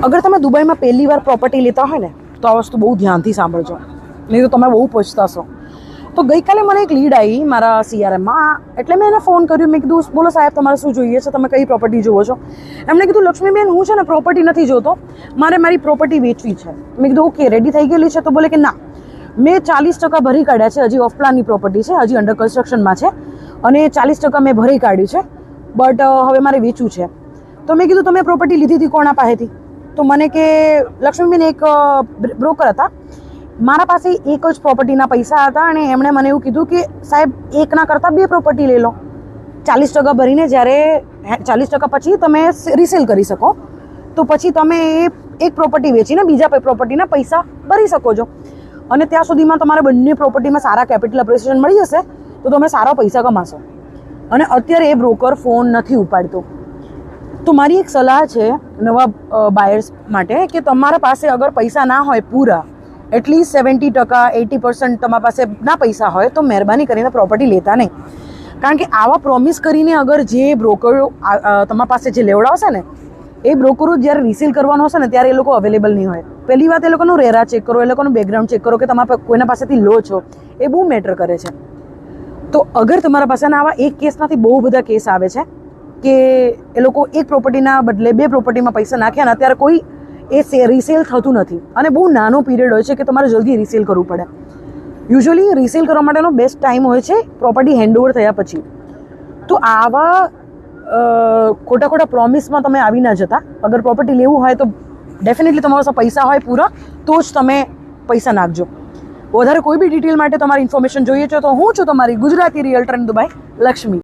અગર તમે દુબઈમાં પહેલી વાર પ્રોપર્ટી લેતા હોય ને તો આ વસ્તુ બહુ ધ્યાનથી સાંભળજો, નહીં તો તમે બહુ પછતાશો. તો ગઈકાલે મને એક લીડ આવી મારા CRMમાં, એટલે મેં એને ફોન કર્યો. મેં કીધું બોલો સાહેબ તમારે શું જોઈએ છે, તમે કઈ પ્રોપર્ટી જુઓ છો? એમણે કીધું લક્ષ્મીબેન હું છે ને પ્રોપર્ટી નથી જોતો, મારે મારી પ્રોપર્ટી વેચવી છે. મેં કીધું ઓકે રેડી થઈ ગયેલી છે? તો બોલે કે ના મેં 40% ભરી કાઢ્યા છે, હજી ઓફ પ્લાનની પ્રોપર્ટી છે, હજી અંડર કન્સ્ટ્રક્શનમાં છે અને 40% મેં ભરી કાઢ્યું છે, બટ હવે મારે વેચવું છે. તો મેં કીધું તમે પ્રોપર્ટી લીધી હતી કોના પાસેથી? તો મને કે લક્ષ્મીબેન એક બ્રોકર હતા, મારા પાસે એક જ પ્રોપર્ટીના પૈસા હતા અને એમણે મને એવું કીધું કે સાહેબ એકના કરતાં 2 પ્રોપર્ટી લઈ લો, 40% ભરીને જ્યારે 40% પછી તમે રિસેલ કરી શકો, તો પછી તમે એ એક પ્રોપર્ટી વેચીને બીજા પ્રોપર્ટીના પૈસા ભરી શકો છો અને ત્યાં સુધીમાં તમારે બંને પ્રોપર્ટીમાં સારા કેપિટલ એપ્રિસિએશન મળી જશે તો તમે સારા પૈસા કમાશો. અને અત્યારે એ બ્રોકર ફોન નથી ઉપાડતો. તો મારી એક સલાહ છે નવા બાયર્સ માટે કે તમારા પાસે અગર પૈસા ના હોય પૂરા, એટલીસ્ટ 70% 80% તમારા પાસે ના પૈસા હોય તો મહેરબાની કરીને પ્રોપર્ટી લેતા નહીં. કારણ કે આવા પ્રોમિસ કરીને અગર જે બ્રોકરો તમારા પાસે જે લેવડાવશે ને એ બ્રોકરો જ્યારે રિસીલ કરવાનો હશે ને ત્યારે એ લોકો અવેલેબલ નહીં હોય. પહેલી વાત એ લોકોનું રેરા ચેક કરો, એ લોકોનું બેકગ્રાઉન્ડ ચેક કરો કે તમારા કોઈના પાસેથી લો છો, એ બહુ મેટર કરે છે. તો અગર તમારા પાસેના આવા એક કેસમાંથી બહુ બધા કેસ આવે છે કે એ લોકો એક પ્રોપર્ટીના બદલે 2 પ્રોપર્ટીમાં પૈસા નાખ્યા ને અત્યારે કોઈ એ રિસેલ થતું નથી અને બહુ નાનો પીરિયડ હોય છે કે તમારે જલ્દી રિસેલ કરવું પડે. યુઝ્યુઅલી રિસેલ કરવા માટેનો બેસ્ટ ટાઈમ હોય છે પ્રોપર્ટી હેન્ડઓવર થયા પછી. તો આવા ખોટા પ્રોમિસમાં તમે આવી ના જતા. અગર પ્રોપર્ટી લેવું હોય તો ડેફિનેટલી તમારા પાસે પૈસા હોય પૂરા તો જ તમે પૈસા નાખજો. વધારે કોઈ બી ડિટેલ માટે તમારી ઇન્ફોર્મેશન જોઈએ છે તો હું છું તમારી ગુજરાતી રિયલ્ટર ઇન દુબઈ લક્ષ્મી.